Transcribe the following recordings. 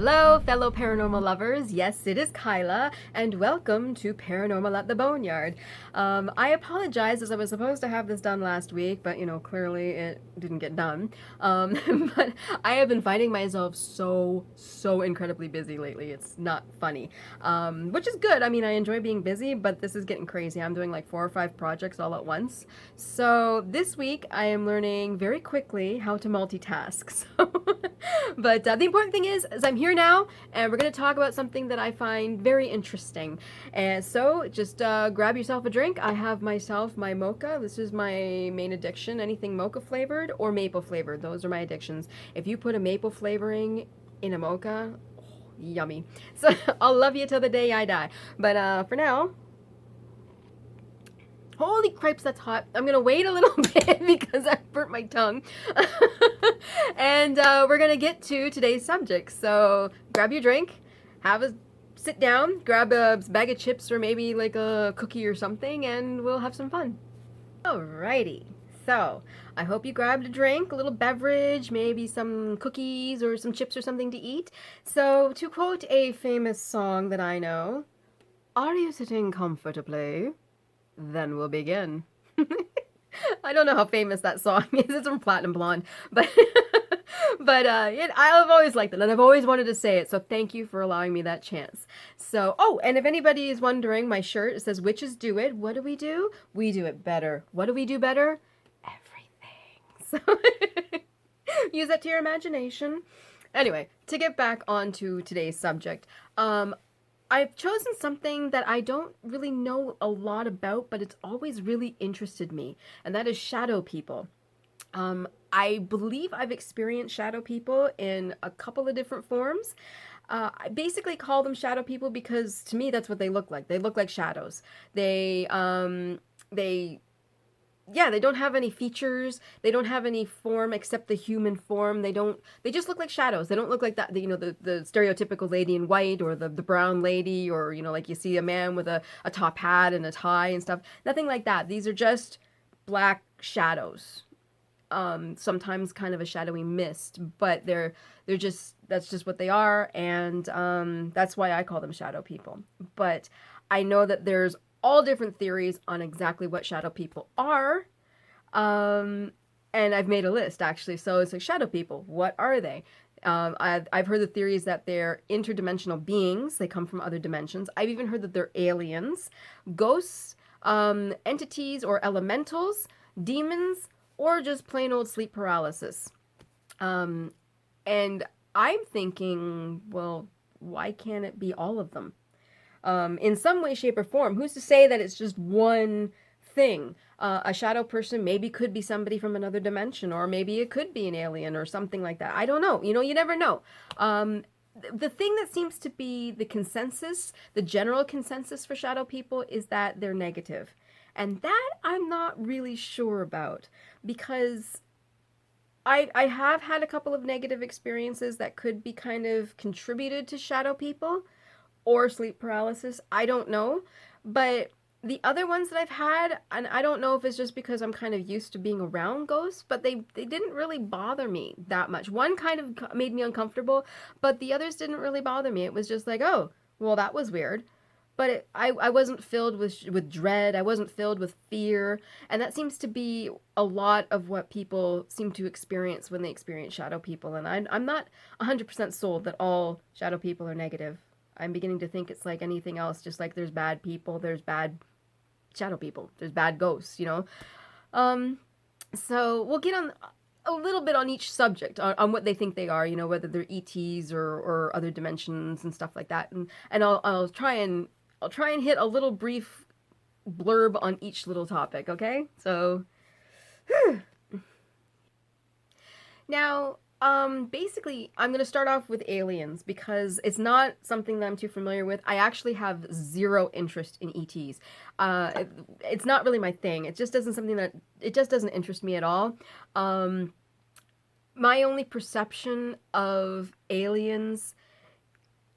Hello, fellow paranormal lovers. Yes, it is Kyla, and welcome to Paranormal at the Boneyard. I apologize as I was supposed to have this done last week, but clearly it didn't get done. But I have been finding myself so incredibly busy lately. It's not funny, which is good. I mean, I enjoy being busy, but this is getting crazy. I'm doing like 4 or 5 projects all at once. So this week I am learning very quickly how to multitask. But the important thing is I'm here now, and we're going to talk about something that I find very interesting. And so just grab yourself a drink. I have myself my mocha. This is my main addiction. Anything mocha flavored or maple flavored. Those are my addictions. If you put a maple flavoring in a mocha, oh, yummy. So I'll love you till the day I die. But for now, holy cripes, that's hot. I'm gonna wait a little bit because I burnt my tongue. And we're gonna get to today's subject. So grab your drink, sit down, grab a bag of chips or maybe like a cookie or something, and we'll have some fun. Alrighty. So I hope you grabbed a drink, a little beverage, maybe some cookies or some chips or something to eat. So to quote a famous song that I know, are you sitting comfortably? Then we'll begin. I don't know how famous that song is. It's from Platinum Blonde, but I've always liked it, and I've always wanted to say it. So thank you for allowing me that chance. So, oh, and if anybody is wondering, my shirt, it says "Witches do it." What do? We do it better. What do we do better? Everything. So use that to your imagination. Anyway, to get back onto today's subject, I've chosen something that I don't really know a lot about, but it's always really interested me, and that is shadow people. I believe I've experienced shadow people in a couple of different forms. I basically call them shadow people because to me that's what they look like. They look like shadows. They yeah, they don't have any features. They don't have any form except the human form. They just look like shadows. They don't look like that, the stereotypical lady in white or the brown lady or, like you see a man with a top hat and a tie and stuff. Nothing like that. These are just black shadows. Sometimes kind of a shadowy mist, but that's just what they are. And, that's why I call them shadow people. But I know that there's all different theories on exactly what shadow people are. And I've made a list actually. So it's like shadow people. What are they? I've heard the theories that they're interdimensional beings. They come from other dimensions. I've even heard that they're aliens, ghosts, entities or elementals, demons, or just plain old sleep paralysis. And I'm thinking, well, why can't it be all of them? In some way, shape, or form. Who's to say that it's just one thing? A shadow person maybe could be somebody from another dimension, or maybe it could be an alien or something like that. I don't know. You never know. The thing that seems to be the consensus, the general consensus for shadow people is that they're negative. And that I'm not really sure about because I have had a couple of negative experiences that could be kind of contributed to shadow people or sleep paralysis. I don't know. But the other ones that I've had, and I don't know if it's just because I'm kind of used to being around ghosts, but they didn't really bother me that much. One kind of made me uncomfortable, but the others didn't really bother me. It was just like, oh, well, that was weird. But I wasn't filled with dread. I wasn't filled with fear. And that seems to be a lot of what people seem to experience when they experience shadow people. And I'm not 100% sold that all shadow people are negative. I'm beginning to think it's like anything else, just like there's bad people, there's bad shadow people, there's bad ghosts. So we'll get on a little bit on each subject, on what they think they are, whether they're ETs or other dimensions and stuff like that. And I'll try and hit a little brief blurb on each little topic, okay? So now, basically, I'm going to start off with aliens because it's not something that I'm too familiar with. I actually have zero interest in ETs. It's not really my thing. It just doesn't interest me at all. My only perception of aliens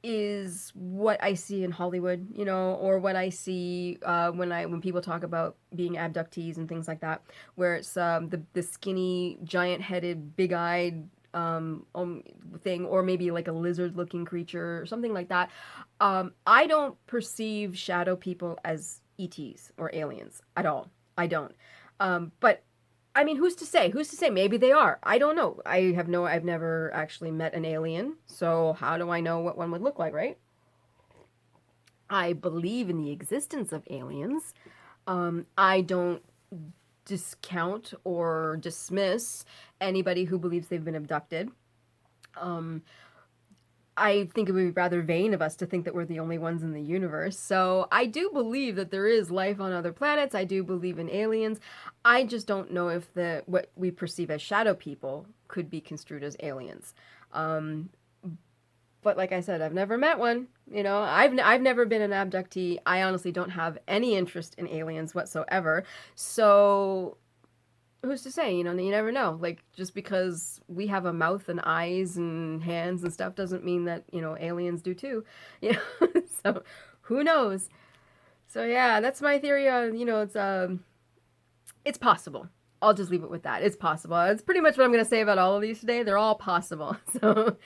is what I see in Hollywood, or what I see when people talk about being abductees and things like that, where it's the skinny, giant-headed, big-eyed thing, or maybe like a lizard looking creature or something like that. I don't perceive shadow people as ETs or aliens at all. I don't. But I mean, who's to say? Who's to say? Maybe they are. I don't know. I've never actually met an alien, so how do I know what one would look like, right? I believe in the existence of aliens. I don't discount or dismiss anybody who believes they've been abducted. Um, I think it would be rather vain of us to think that we're the only ones in the universe. So I do believe that there is life on other planets. I do believe in aliens. I just don't know if the what we perceive as shadow people could be construed as aliens. Um, but like I said, I've never met one. I've never been an abductee. I honestly don't have any interest in aliens whatsoever. So who's to say? You never know. Like, just because we have a mouth and eyes and hands and stuff doesn't mean that, aliens do too. You know, so who knows? So yeah, that's my theory on, it's possible. I'll just leave it with that. It's possible. It's pretty much what I'm going to say about all of these today. They're all possible. So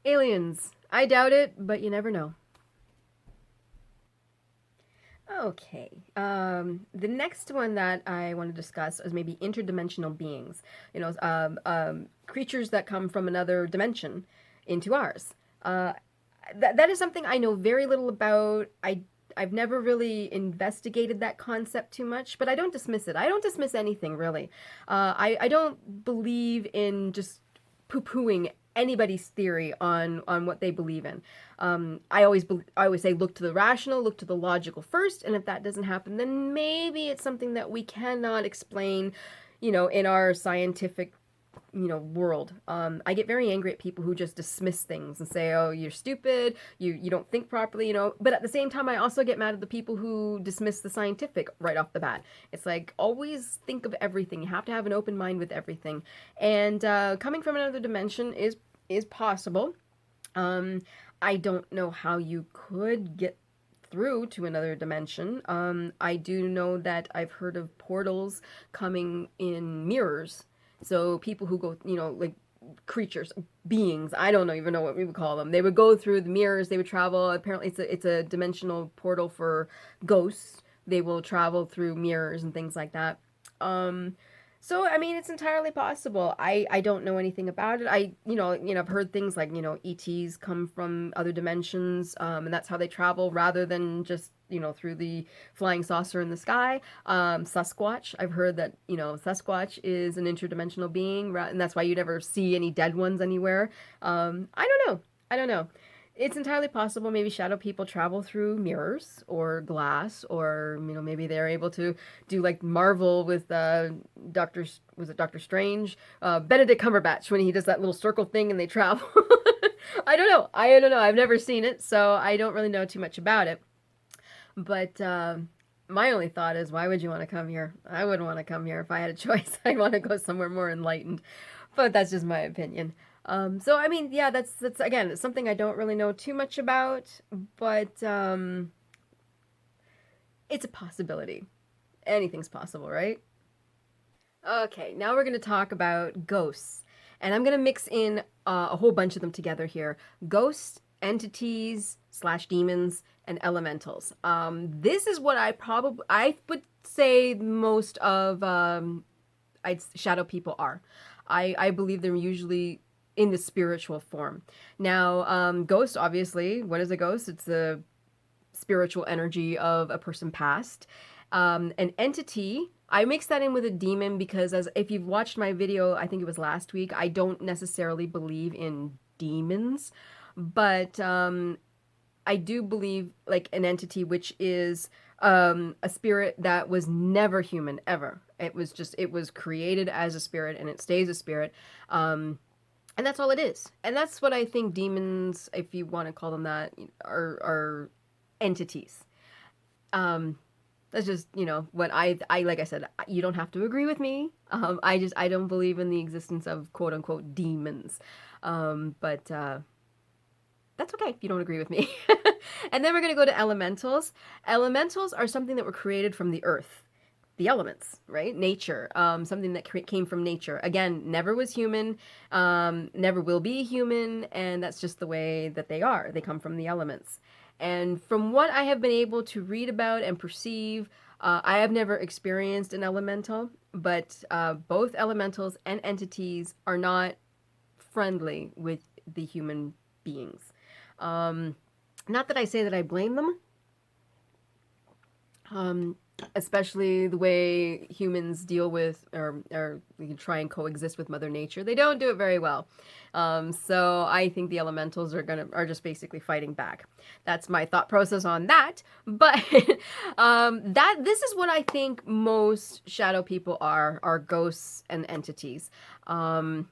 aliens, I doubt it, but you never know. Okay. The next one that I want to discuss is maybe interdimensional beings. Creatures that come from another dimension into ours. That is something I know very little about. I've never really investigated that concept too much, but I don't dismiss it. I don't dismiss anything really. I don't believe in just poo-pooing anybody's theory on what they believe in. I always say look to the rational, look to the logical first, and if that doesn't happen, then maybe it's something that we cannot explain, in our scientific world. I get very angry at people who just dismiss things and say, "Oh, you're stupid. You don't think properly." But at the same time, I also get mad at the people who dismiss the scientific right off the bat. It's like, always think of everything. You have to have an open mind with everything. And coming from another dimension is possible. I don't know how you could get through to another dimension. I do know that I've heard of portals coming in mirrors. So people who go, like creatures, beings, I don't know, even know what we would call them. They would go through the mirrors, they would travel. Apparently it's a dimensional portal for ghosts. They will travel through mirrors and things like that. So I mean, it's entirely possible. I don't know anything about it. I've heard things like, ETs come from other dimensions, and that's how they travel rather than just, through the flying saucer in the sky. Sasquatch, I've heard that, Sasquatch is an interdimensional being, and that's why you never see any dead ones anywhere. I don't know. I don't know. It's entirely possible maybe shadow people travel through mirrors or glass, or maybe they're able to do like Marvel with Doctor was it Doctor Strange, Benedict Cumberbatch, when he does that little circle thing and they travel. I don't know. I don't know. I've never seen it, so I don't really know too much about it. But my only thought is, why would you want to come here? I wouldn't want to come here if I had a choice. I'd want to go somewhere more enlightened. But that's just my opinion. So I mean, yeah, that's again, it's something I don't really know too much about, but it's a possibility. Anything's possible, right? Okay, now we're going to talk about ghosts. And I'm going to mix in a whole bunch of them together here. Ghosts, entities slash demons, and elementals. This is what I would say most of shadow people are. I believe they're usually in the spiritual form. Now, ghost, obviously, what is a ghost? It's the spiritual energy of a person past. An entity, I mix that in with a demon because, as if you've watched my video, I think it was last week, I don't necessarily believe in demons, but I do believe like an entity which is a spirit that was never human ever. It was created as a spirit and it stays a spirit. And that's all it is. And that's what I think demons, if you want to call them that, are entities. Um, that's just, what I like I said, you don't have to agree with me. I don't believe in the existence of quote unquote demons. But that's okay if you don't agree with me. And then we're going to go to elementals. Elementals are something that were created from the earth. the elements, right? Nature, something that came from nature. Again, never was human, never will be human, and that's just the way that they are. They come from the elements. And from what I have been able to read about and perceive, I have never experienced an elemental, but both elementals and entities are not friendly with the human beings. Um, Not that I say that I blame them, um, especially the way humans deal with or we can try and coexist with Mother Nature. They don't do it very well. So I think the elementals are just basically fighting back. That's my thought process on that. But this is what I think most shadow people are ghosts and entities. I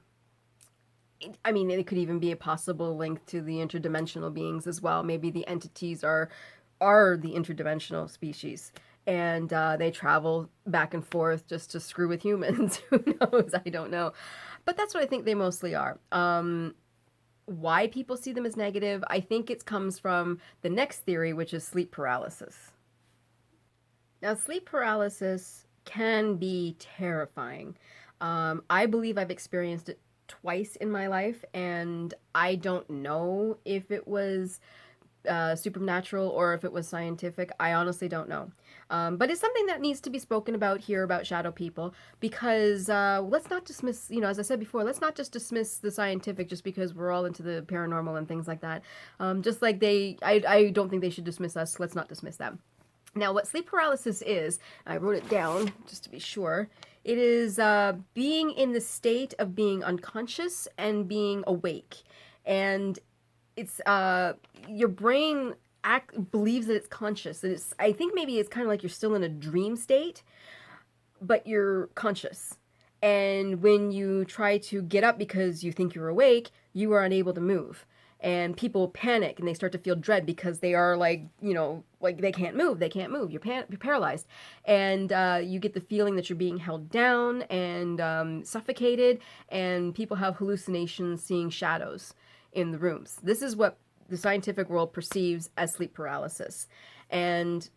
mean, it could even be a possible link to the interdimensional beings as well. Maybe the entities are the interdimensional species, and they travel back and forth just to screw with humans. Who knows? I don't know, but that's what I think they mostly are. Why people see them as negative, I think it comes from the next theory, which is sleep paralysis. Now, sleep paralysis can be terrifying. I believe I've experienced it twice in my life, and I don't know if it was supernatural or if it was scientific. I honestly don't know. But it's something that needs to be spoken about here about shadow people because let's not dismiss, as I said before, let's not just dismiss the scientific just because we're all into the paranormal and things like that. Just like I don't think they should dismiss us. Let's not dismiss them. Now, what sleep paralysis is, I wrote it down just to be sure. It is being in the state of being unconscious and being awake. And it's your brain believes that it's conscious. And I think maybe it's kind of like you're still in a dream state, but you're conscious. And when you try to get up because you think you're awake, you are unable to move. And people panic and they start to feel dread because they are like, like they can't move. They can't move. You're paralyzed. And you get the feeling that you're being held down and suffocated. And people have hallucinations, seeing shadows in the rooms. This is what the scientific world perceives as sleep paralysis. And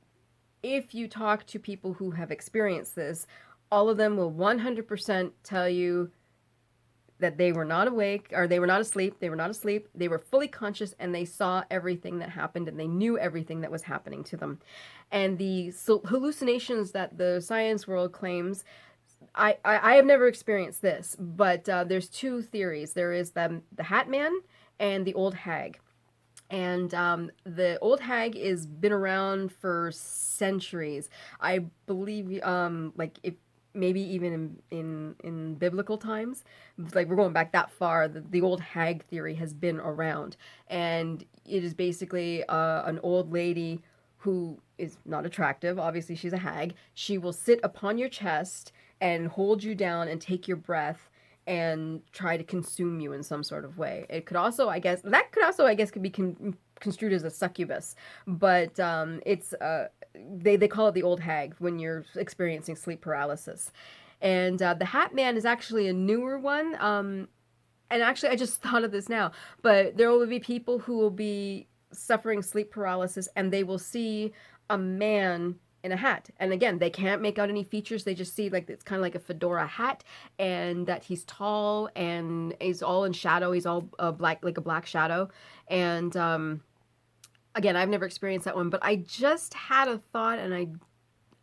if you talk to people who have experienced this, all of them will 100% tell you that they were not awake or they were not asleep. They were not asleep. They were fully conscious and they saw everything that happened and they knew everything that was happening to them. And the hallucinations that the science world claims, I have never experienced this, but there's two theories. There is the Hat Man and the Old Hag. And the Old Hag has been around for centuries. I believe, like if maybe even in biblical times, like we're going back that far. The Old Hag theory has been around, and it is basically an old lady who is not attractive. Obviously, she's a hag. She will sit upon your chest and hold you down and take your breath and try to consume you in some sort of way. It could also, I guess, could be construed as a succubus, but it's they call it the Old Hag when you're experiencing sleep paralysis. And the Hat Man is actually a newer one. And actually, I just thought of this now, but there will be people who will be suffering sleep paralysis and they will see a man in a hat. And again, they can't make out any features. They just see like it's kind of like a fedora hat and that he's tall and he's all in shadow. He's all black, like a black shadow. And again, I've never experienced that one, but I just had a thought and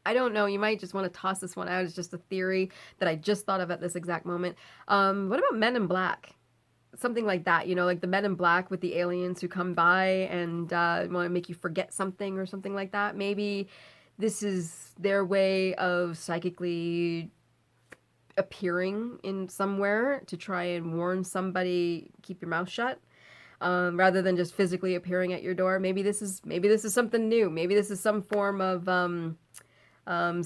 I don't know, you might just want to toss this one out. It's just a theory that I just thought of at this exact moment. What about Men in Black? Something like that, like the Men in Black with the aliens who come by and want to make you forget something or something like that. Maybe this is their way of psychically appearing in somewhere to try and warn somebody, keep your mouth shut, rather than just physically appearing at your door. Maybe this is something new. Maybe this is some form of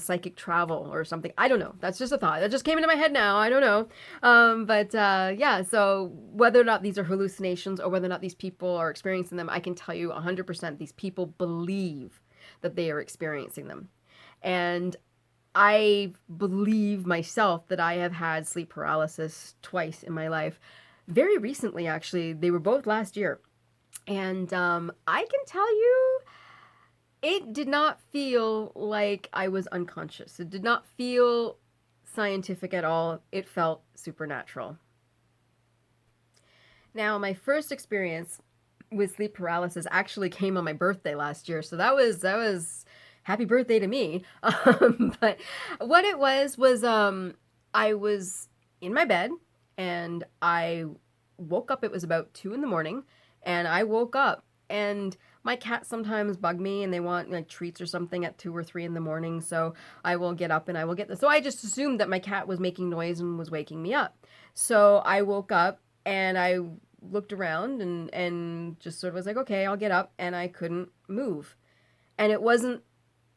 psychic travel or something. I don't know. That's just a thought that just came into my head now. I don't know. But yeah, so whether or not these are hallucinations or whether or not these people are experiencing them, I can tell you 100% these people believe that they are experiencing them. And I believe myself that I have had sleep paralysis twice in my life. Very recently, actually. They were both last year. And I can tell you, It did not feel like I was unconscious. It did not feel scientific at all. It felt supernatural. Now, my first experience with sleep paralysis actually came on my birthday last year, so that was happy birthday to me. But what it was I was in my bed and I woke up. It was about 2 in the morning, and I woke up and my cats sometimes bug me and they want like treats or something at 2 or 3 in the morning. So I will get up and I will get this. So I just assumed that my cat was making noise and was waking me up. So I woke up and I looked around and just sort of was like, okay, I'll get up, and I couldn't move. And it wasn't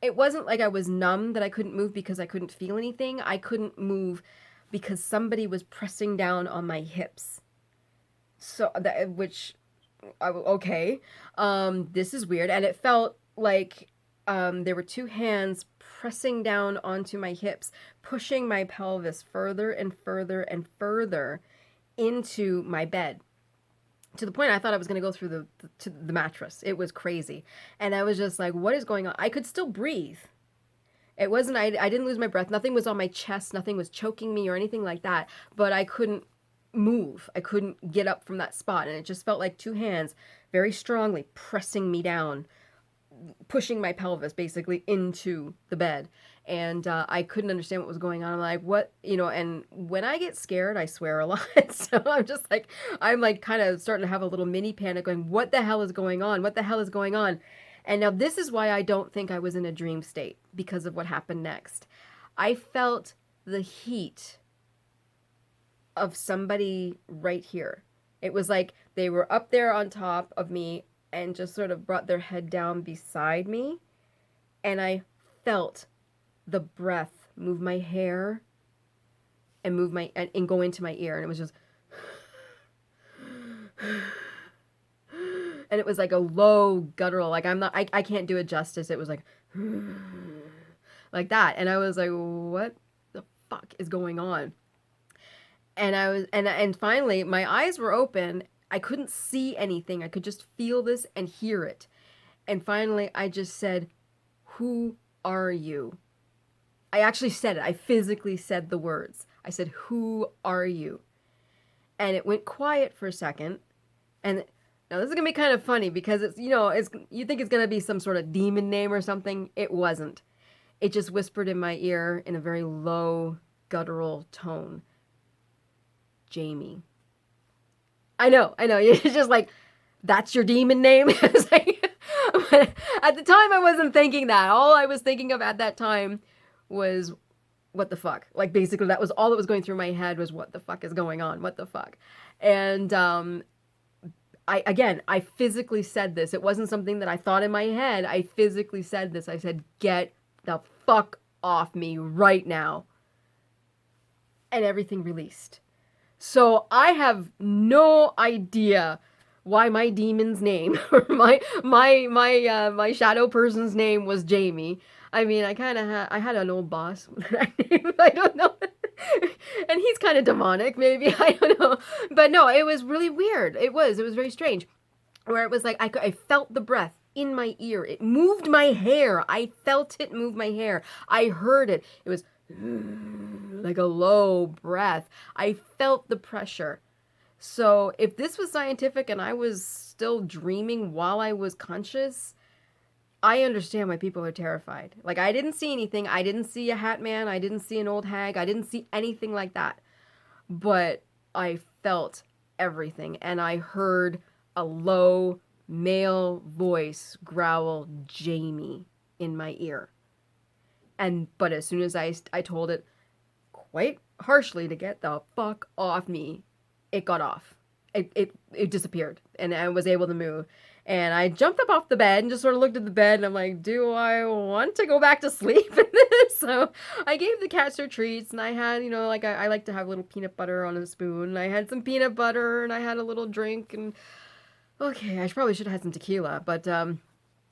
like I was numb that I couldn't move because I couldn't feel anything. I couldn't move because somebody was pressing down on my hips. So that which okay, this is weird, and it felt like there were two hands pressing down onto my hips, pushing my pelvis further and further and further into my bed, to the point I thought I was going to go through the mattress. It was crazy. And I was just like, what is going on? I could still breathe. It wasn't, I didn't lose my breath. Nothing was on my chest. Nothing was choking me or anything like that. But I couldn't move. I couldn't get up from that spot. And it just felt like two hands very strongly pressing me down, pushing my pelvis basically into the bed. And I couldn't understand what was going on. I'm like, what, and when I get scared, I swear a lot. So I'm like kind of starting to have a little mini panic going, what the hell is going on? What the hell is going on? And now this is why I don't think I was in a dream state, because of what happened next. I felt the heat of somebody right here. It was like they were up there on top of me and just sort of brought their head down beside me. And I felt the breath move my hair and and go into my ear. And it was just, and it was like a low guttural, like I can't do it justice. It was like that. And I was like, what the fuck is going on? And I was, and finally my eyes were open. I couldn't see anything. I could just feel this and hear it. And finally I just said, who are you? I actually said it. I physically said the words. I said, who are you? And it went quiet for a second. And now this is going to be kind of funny because you think it's going to be some sort of demon name or something. It wasn't. It just whispered in my ear in a very low, guttural tone, Jamie. I know. It's just like, that's your demon name? I was like, but at the time I wasn't thinking that. All I was thinking of at that time was, what the fuck? Like, basically that was all that was going through my head, was what the fuck is going on? What the fuck? And I physically said this. It wasn't something that I thought in my head. I physically said this. I said, get the fuck off me right now. And everything released. So I have no idea why my demon's name or my shadow person's name was Jamie. I mean, I had an old boss with that name. I don't know. And he's kind of demonic, maybe. I don't know. But no, it was really weird. It was very strange. Where it was like, I felt the breath in my ear. It moved my hair. I felt it move my hair. I heard it. It was like a low breath. I felt the pressure. So if this was scientific and I was still dreaming while I was conscious, I understand why people are terrified. Like, I didn't see anything. I didn't see a hat man. I didn't see an old hag. I didn't see anything like that. But I felt everything. And I heard a low male voice growl, Jamie, in my ear. But as soon as I told it quite harshly to get the fuck off me, it got off. It disappeared. And I was able to move. And I jumped up off the bed and just sort of looked at the bed and I'm like, do I want to go back to sleep in this? So I gave the cats their treats and I had, like I like to have a little peanut butter on a spoon. And I had some peanut butter and I had a little drink and okay, I probably should have had some tequila, but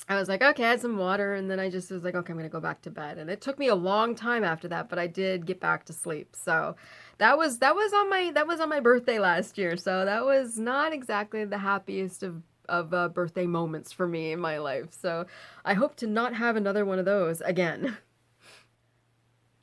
I was like, okay, I had some water and then I just was like, okay, I'm going to go back to bed. And it took me a long time after that, but I did get back to sleep. So that was on my birthday last year. So that was not exactly the happiest of birthday moments for me in my life. So I hope to not have another one of those again.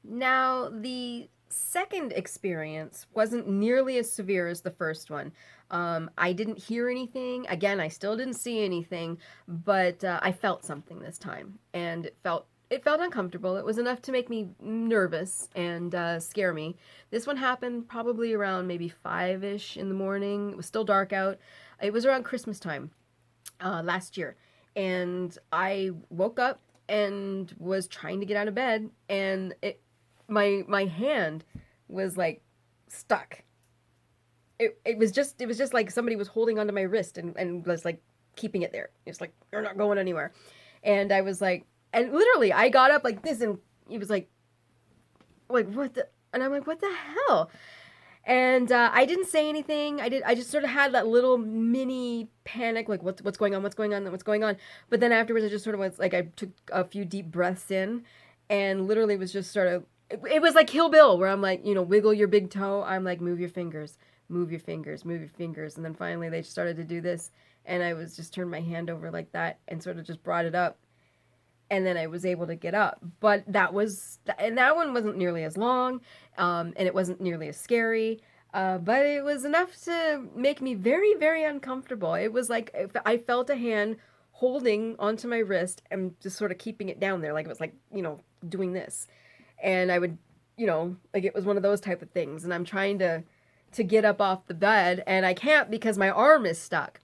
Now, the second experience wasn't nearly as severe as the first one. I didn't hear anything. Again, I still didn't see anything, but I felt something this time, and it felt uncomfortable. It was enough to make me nervous and scare me. This one happened probably around maybe 5-ish in the morning. It was still dark out. It was around Christmas time last year, and I woke up and was trying to get out of bed, and my hand was like stuck. It was just like somebody was holding onto my wrist and was like keeping it there. It's like, you're not going anywhere. And I was like, and literally I got up like this, and he was like what the, and I'm like, what the hell? And I didn't say anything. I just sort of had that little mini panic, like what's going on, what's going on, what's going on. But then afterwards, I just sort of was like, I took a few deep breaths in, and literally was just sort of, it was like Kill Bill, where I'm like, wiggle your big toe. I'm like, move your fingers, move your fingers, move your fingers. And then finally they started to do this, and I was just turned my hand over like that and sort of just brought it up, and then I was able to get up. But that one wasn't nearly as long, and it wasn't nearly as scary. But it was enough to make me very, very uncomfortable. It was like if I felt a hand holding onto my wrist and just sort of keeping it down there, like it was like, doing this. And I would, like it was one of those type of things. And I'm trying to get up off the bed, and I can't because my arm is stuck.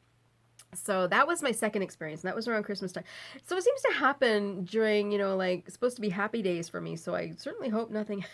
So that was my second experience, and that was around Christmas time. So it seems to happen during, like supposed to be happy days for me. So I certainly hope nothing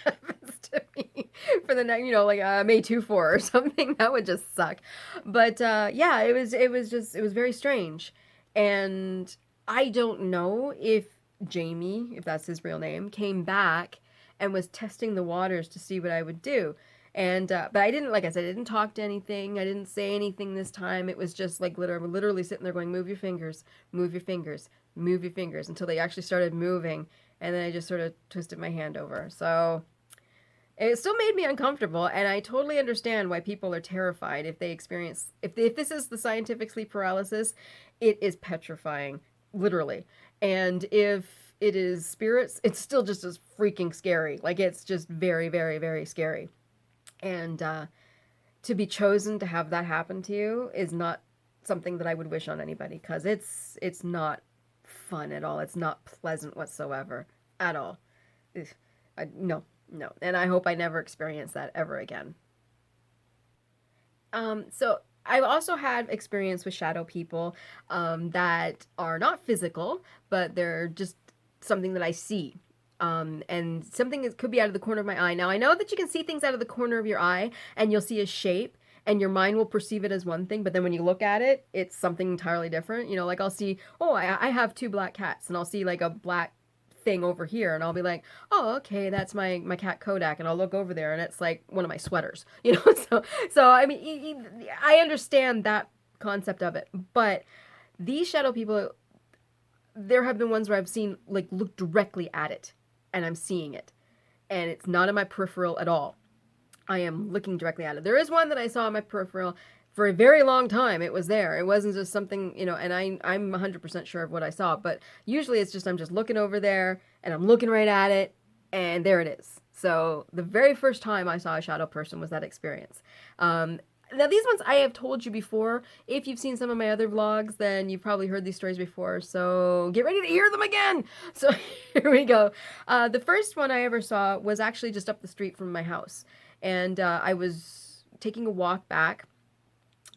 happens to me for the next, like May 24 or something. That would just suck. But yeah, it was very strange. And I don't know if Jamie, if that's his real name, came back and was testing the waters to see what I would do. And but I didn't, like I said, I didn't talk to anything. I didn't say anything this time. It was just like literally sitting there going, move your fingers, move your fingers, move your fingers, until they actually started moving. And then I just sort of twisted my hand over. So it still made me uncomfortable, and I totally understand why people are terrified if they experience, if this is the scientific sleep paralysis, it is petrifying, literally. And if it is spirits, it's still just as freaking scary. Like, it's just very, very, very scary. And to be chosen to have that happen to you is not something that I would wish on anybody, because it's not fun at all. It's not pleasant whatsoever at all. No, no. And I hope I never experience that ever again. So I've also had experience with shadow people that are not physical, but they're just something that I see. And something that could be out of the corner of my eye. Now, I know that you can see things out of the corner of your eye, and you'll see a shape, and your mind will perceive it as one thing, but then when you look at it, it's something entirely different. Like I'll see, oh, I have two black cats, and I'll see like a black thing over here, and I'll be like, oh, okay, that's my cat Kodak, and I'll look over there, and it's like one of my sweaters. So I mean, I understand that concept of it, but these shadow people, there have been ones where I've seen, like, look directly at it, and I'm seeing it, and it's not in my peripheral at all. I am looking directly at it. There is one that I saw in my peripheral for a very long time. It was there. It wasn't just something, and I'm 100% sure of what I saw, but usually it's just, I'm just looking over there, and I'm looking right at it, and there it is. So the very first time I saw a shadow person was that experience. Now, these ones I have told you before. If you've seen some of my other vlogs, then you've probably heard these stories before, so get ready to hear them again. So here we go. The first one I ever saw was actually just up the street from my house, and I was taking a walk back,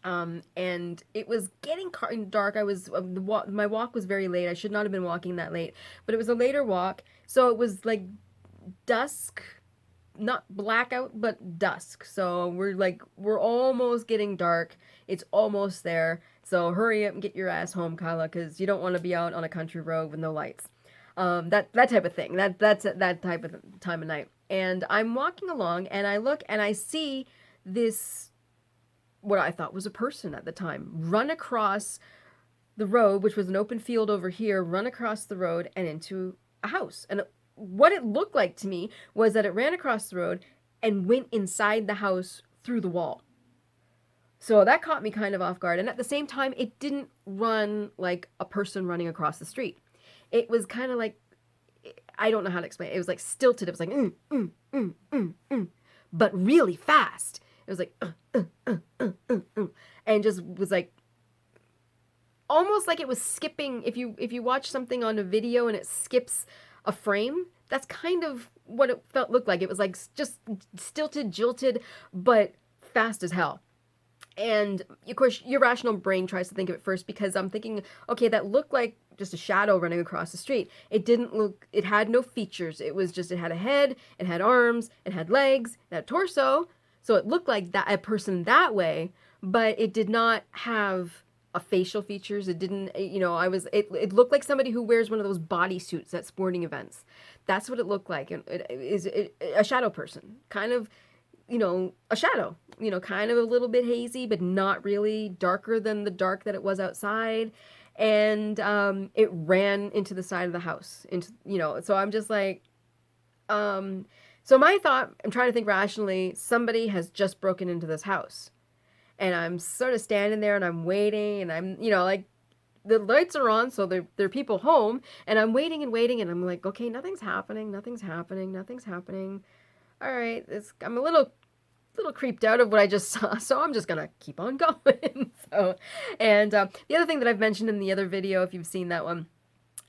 and it was getting dark. My walk was very late. I should not have been walking that late, but it was a later walk, so it was like dusk, not blackout, but dusk. So we're almost getting dark. It's almost there. So hurry up and get your ass home, Kyla, because you don't want to be out on a country road with no lights. That type of thing. That's that type of time of night. And I'm walking along, and I look, and I see this, what I thought was a person at the time, run across the road, which was an open field over here, run across the road and into a house. And what it looked like to me was that it ran across the road and went inside the house through the wall. So that caught me kind of off guard. And at the same time, it didn't run like a person running across the street. It was kind of like, I don't know how to explain it. It was like stilted. It was like, but really fast. It was like, and just was like, almost like it was skipping. If you watch something on a video and it skips a frame, that's kind of what it looked like. It was like just stilted, jilted, but fast as hell. And of course, your rational brain tries to think of it first because I'm thinking, okay, that looked like just a shadow running across the street. It didn't look, it had no features. It was just, it had a head, it had arms, it had legs, it had a torso. So it looked like that a person that way, but it did not have a facial features. It didn't, it looked like somebody who wears one of those bodysuits at sporting events. That's what it looked like. And it is a shadow person, kind of, a shadow, kind of a little bit hazy, but not really darker than the dark that it was outside. And it ran into the side of the house. So I'm just like, so my thought, I'm trying to think rationally, somebody has just broken into this house. And I'm sort of standing there and I'm waiting and I'm, like, the lights are on, so there are people home, and I'm waiting and I'm like, okay, nothing's happening. All right, I'm a little creeped out of what I just saw, so I'm just gonna keep on going. So, and the other thing that I've mentioned in the other video, if you've seen that one,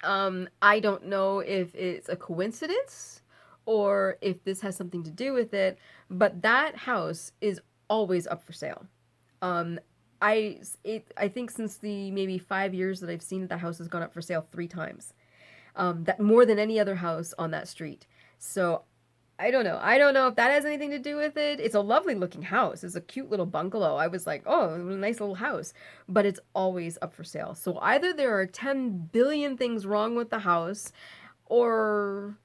I don't know if it's a coincidence or if this has something to do with it, but that house is always up for sale. Um, I think since the maybe 5 years that I've seen it, the house has gone up for sale 3 times. That more than any other house on that street. So I don't know. I don't know if that has anything to do with it. It's a lovely looking house. It's a cute little bungalow. I was like, oh, a nice little house. But it's always up for sale. So either there are 10 billion things wrong with the house, or,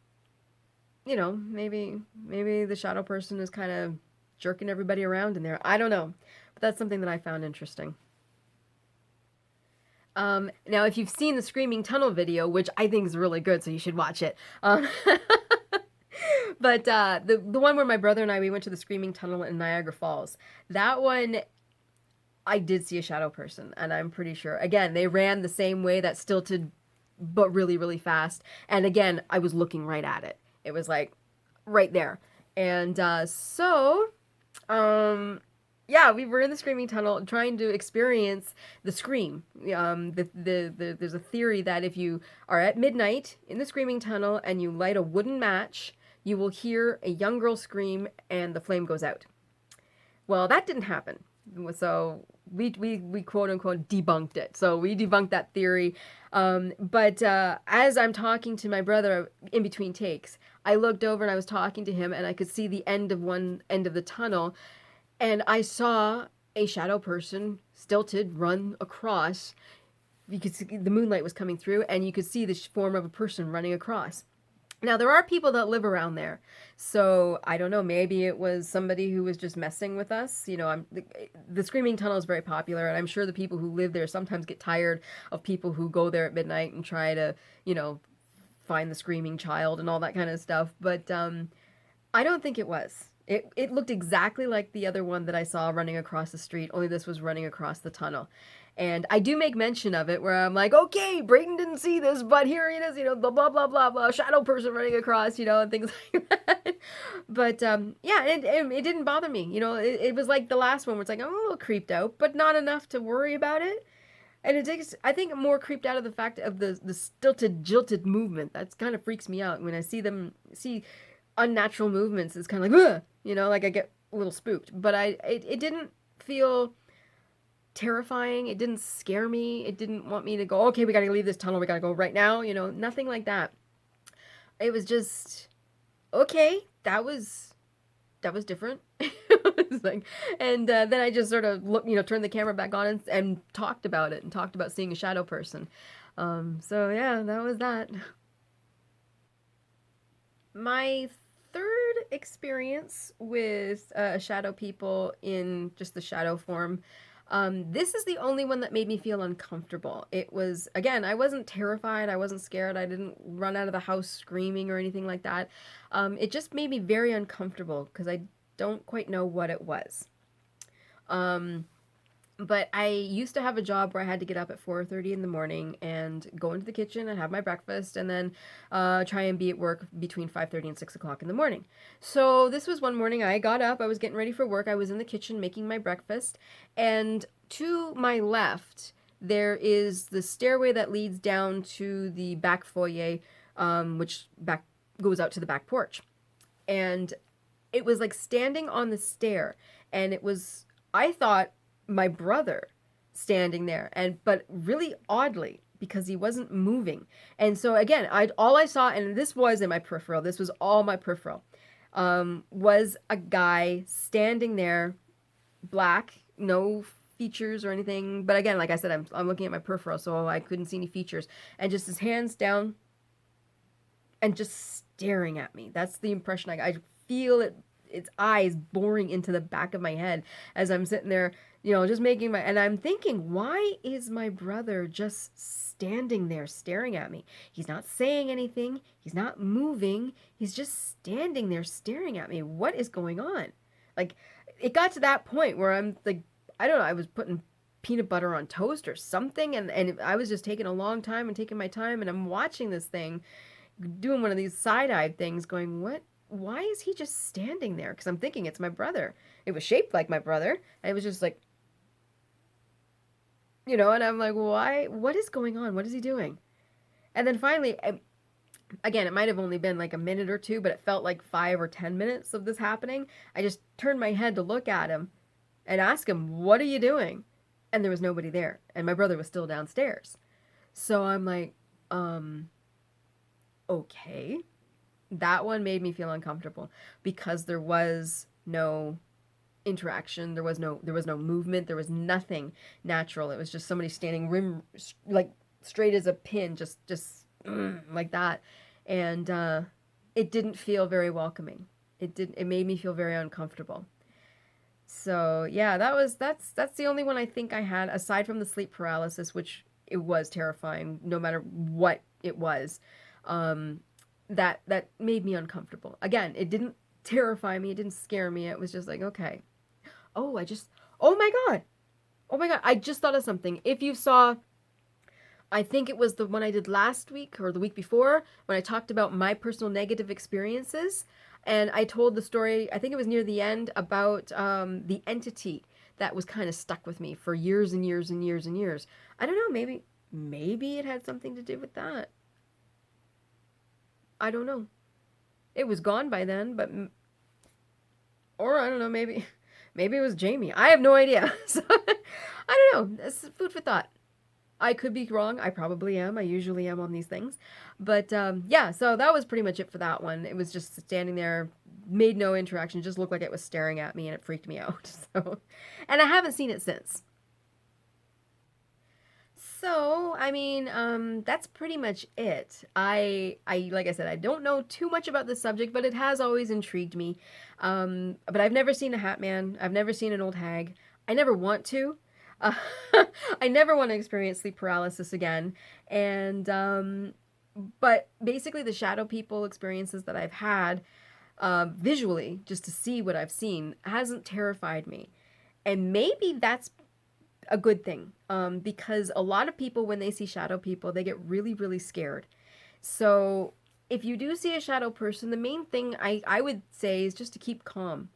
maybe the shadow person is kind of jerking everybody around in there. I don't know. But that's something that I found interesting. Now, if you've seen the Screaming Tunnel video, which I think is really good, so you should watch it. But the one where my brother and we went to the Screaming Tunnel in Niagara Falls, that one, I did see a shadow person, and I'm pretty sure. Again, they ran the same way, that stilted, but really, really fast. And again, I was looking right at it. It was like right there. And yeah, we were in the Screaming Tunnel trying to experience the scream. There's a theory that if you are at midnight in the Screaming Tunnel and you light a wooden match, you will hear a young girl scream and the flame goes out. Well, that didn't happen. So we quote unquote debunked it. So we debunked that theory. But as I'm talking to my brother in between takes, I looked over and I was talking to him and I could see the end of one end of the tunnel. And I saw a shadow person, stilted, run across. You could see the moonlight was coming through, and you could see the form of a person running across. Now, there are people that live around there. So, I don't know, maybe it was somebody who was just messing with us. The Screaming Tunnel is very popular, and I'm sure the people who live there sometimes get tired of people who go there at midnight and try to, find the screaming child and all that kind of stuff. But I don't think it was. It looked exactly like the other one that I saw running across the street, only this was running across the tunnel. And I do make mention of it where I'm like, okay, Brayden didn't see this, but here it is, blah, blah, blah, blah, blah, shadow person running across, and things like that. But, yeah, it didn't bother me. It was like the last one where it's like, I'm a little creeped out, but not enough to worry about it. And it takes, I think, I'm more creeped out of the fact of the stilted, jilted movement. That's kind of freaks me out when I see unnatural movements. It's kind of like, ugh! Like I get a little spooked. But it didn't feel terrifying. It didn't scare me. It didn't want me to go, okay, we gotta leave this tunnel. We gotta go right now. Nothing like that. It was just, okay, that was different. It was like, and then I just sort of turned the camera back on and talked about it and talked about seeing a shadow person. So yeah, that was that. My third experience with shadow people in just the shadow form. This is the only one that made me feel uncomfortable. It was, again, I wasn't terrified. I wasn't scared. I didn't run out of the house screaming or anything like that. It just made me very uncomfortable because I don't quite know what it was. Um, But I used to have a job where I had to get up at 4:30 in the morning and go into the kitchen and have my breakfast, and then try and be at work between 5:30 and 6 o'clock in the morning. So this was one morning I got up, I was getting ready for work, I was in the kitchen making my breakfast, and to my left there is the stairway that leads down to the back foyer, which back goes out to the back porch. And it was like standing on the stair, and it was, I thought, my brother standing there, and but really oddly, because he wasn't moving. And so again, I all I saw, and this was in my peripheral, this was all my peripheral, was a guy standing there, black, no features or anything. But again, like I said, I'm looking at my peripheral, so I couldn't see any features, and just his hands down and just staring at me. That's the impression I feel it, its eyes boring into the back of my head as I'm sitting there, just making my, and I'm thinking, why is my brother just standing there staring at me? He's not saying anything. He's not moving. He's just standing there staring at me. What is going on? Like, it got to that point where I'm like, I don't know, I was putting peanut butter on toast or something, and I was just taking a long time and taking my time, and I'm watching this thing, doing one of these side-eye things, going, what? Why is he just standing there? Because I'm thinking it's my brother. It was shaped like my brother. And it was just like, and I'm like, why? What is going on? What is he doing? And then finally, again, it might have only been like a minute or two, but it felt like 5 or 10 minutes of this happening. I just turned my head to look at him and ask him, what are you doing? And there was nobody there. And my brother was still downstairs. So I'm like, okay. That one made me feel uncomfortable because there was no interaction, there was no movement, there was nothing natural. It was just somebody standing like straight as a pin, just like that. And it didn't feel very welcoming. It made me feel very uncomfortable. So yeah, that's the only one I think I had, aside from the sleep paralysis, which it was terrifying no matter what it was. That made me uncomfortable. Again, it didn't terrify me, it didn't scare me. It was just like, okay. Oh, oh my God. Oh my God. I just thought of something. If you saw, I think it was the one I did last week or the week before, when I talked about my personal negative experiences. And I told the story, I think it was near the end, about the entity that was kind of stuck with me for years and years and years and years. I don't know, maybe it had something to do with that. I don't know. It was gone by then, but or I don't know, maybe it was Jamie. I have no idea. So I don't know. It's food for thought. I could be wrong. I probably am. I usually am on these things. But yeah, so that was pretty much it for that one. It was just standing there, made no interaction, just looked like it was staring at me, and it freaked me out. So, and I haven't seen it since. So, I mean, that's pretty much it. Like I said, I don't know too much about this subject, but it has always intrigued me. But I've never seen a hat man. I've never seen an old hag. I never want to. Uh, I never want to experience sleep paralysis again. And, but basically the shadow people experiences that I've had, visually, just to see what I've seen, hasn't terrified me. And maybe that's a good thing, because a lot of people, when they see shadow people, they get really, really scared. So if you do see a shadow person, the main thing I would say is just to keep calm.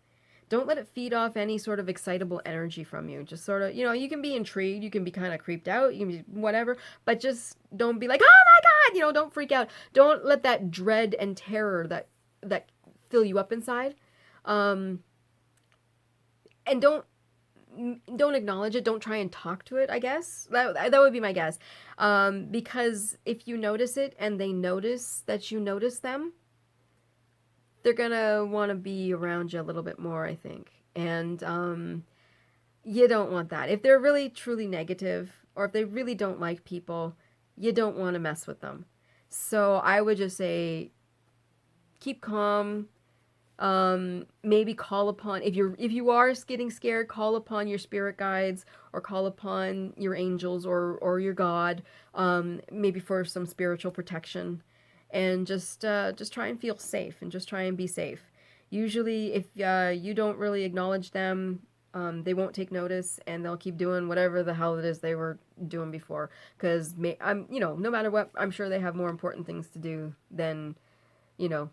Don't let it feed off any sort of excitable energy from you. Just sort of, you can be intrigued, you can be kind of creeped out, you can be whatever, but just don't be like, oh my God, don't freak out. Don't let that dread and terror that fill you up inside. And don't acknowledge it. Don't try and talk to it, I guess. That would be my guess. Because if you notice it and they notice that you notice them, they're gonna want to be around you a little bit more, I think. And you don't want that. If they're really truly negative, or if they really don't like people, you don't want to mess with them. So I would just say, keep calm. Maybe call upon, if you are getting scared, call upon your spirit guides, or call upon your angels, or your God, maybe for some spiritual protection, and just try and feel safe, and just try and be safe. Usually if you don't really acknowledge them, They won't take notice, and they'll keep doing whatever the hell it is they were doing before. Because I'm, no matter what, I'm sure they have more important things to do than, you know,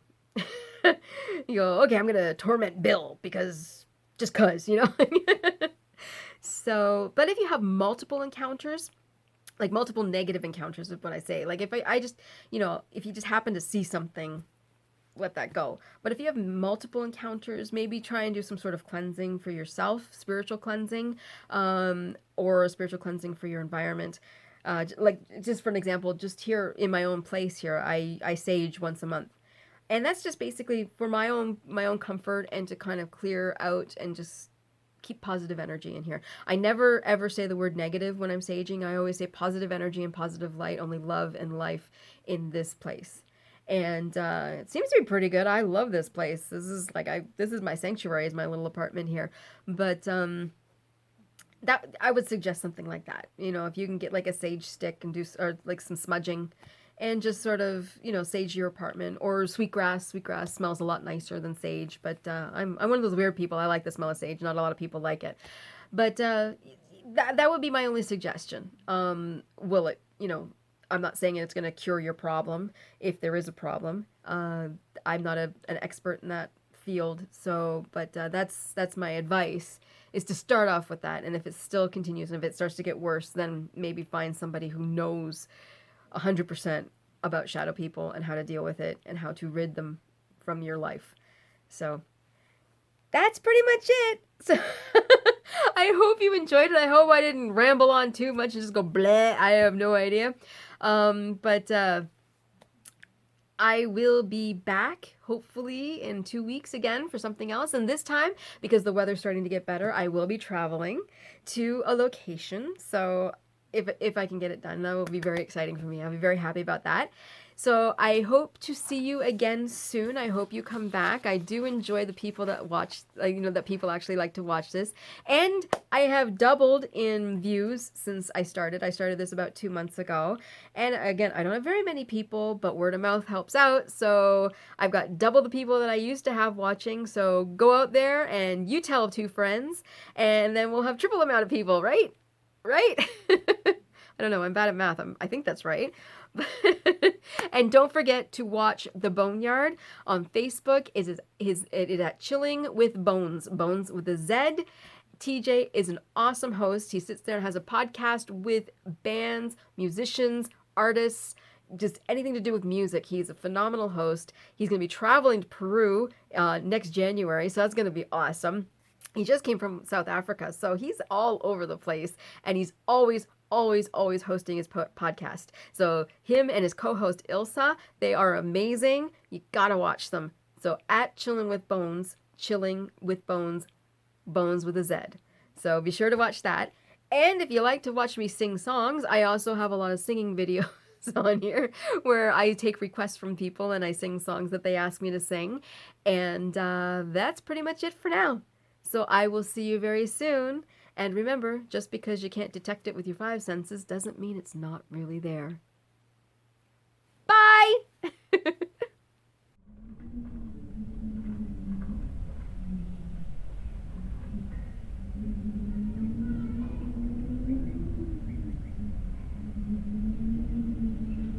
you go, okay, I'm gonna torment Bill because just cause, So, but if you have multiple encounters, like multiple negative encounters is what I say. Like if I just, if you just happen to see something, let that go. But if you have multiple encounters, maybe try and do some sort of cleansing for yourself, spiritual cleansing, or a spiritual cleansing for your environment. Like just for an example, just here in my own place here, I sage once a month. And that's just basically for my own comfort and to kind of clear out and just keep positive energy in here. I never ever say the word negative when I'm saging. I always say positive energy and positive light, only love and life in this place. And it seems to be pretty good. I love this place. This is my sanctuary, is my little apartment here. But that I would suggest something like that. If you can get like a sage stick and do or like some smudging and just sort of, sage your apartment or sweetgrass. Sweetgrass smells a lot nicer than sage, but I'm one of those weird people. I like the smell of sage. Not a lot of people like it. But that would be my only suggestion. Will it, I'm not saying it's going to cure your problem if there is a problem. I'm not an expert in that field, so but that's my advice is to start off with that, and if it still continues and if it starts to get worse, then maybe find somebody who knows 100% about shadow people and how to deal with it and how to rid them from your life. So that's pretty much it. So I hope you enjoyed it. I hope I didn't ramble on too much and just go bleh. I have no idea. But I will be back hopefully in 2 weeks again for something else. And this time, because the weather's starting to get better, I will be traveling to a location. So if I can get it done, that will be very exciting for me. I'll be very happy about that. So I hope to see you again soon. I hope you come back. I do enjoy the people that watch, that people actually like to watch this. And I have doubled in views since I started. I started this about 2 months ago. And again, I don't have very many people, but word of mouth helps out. So I've got double the people that I used to have watching. So go out there and you tell 2 friends, and then we'll have triple amount of people, right? Right? I don't know. I'm bad at math. I think that's right. And don't forget to watch The Boneyard on Facebook. It is at Chilling with Bones. Bones with a Z. TJ is an awesome host. He sits there and has a podcast with bands, musicians, artists, just anything to do with music. He's a phenomenal host. He's going to be traveling to Peru next January, so that's going to be awesome. He just came from South Africa, so he's all over the place, and he's always hosting his podcast. So him and his co-host Ilsa, they are amazing. You gotta watch them. So at Chilling with Bones, Bones with a Z. So be sure to watch that. And if you like to watch me sing songs, I also have a lot of singing videos on here where I take requests from people and I sing songs that they ask me to sing. And that's pretty much it for now. So I will see you very soon. And remember, just because you can't detect it with your 5 senses doesn't mean it's not really there.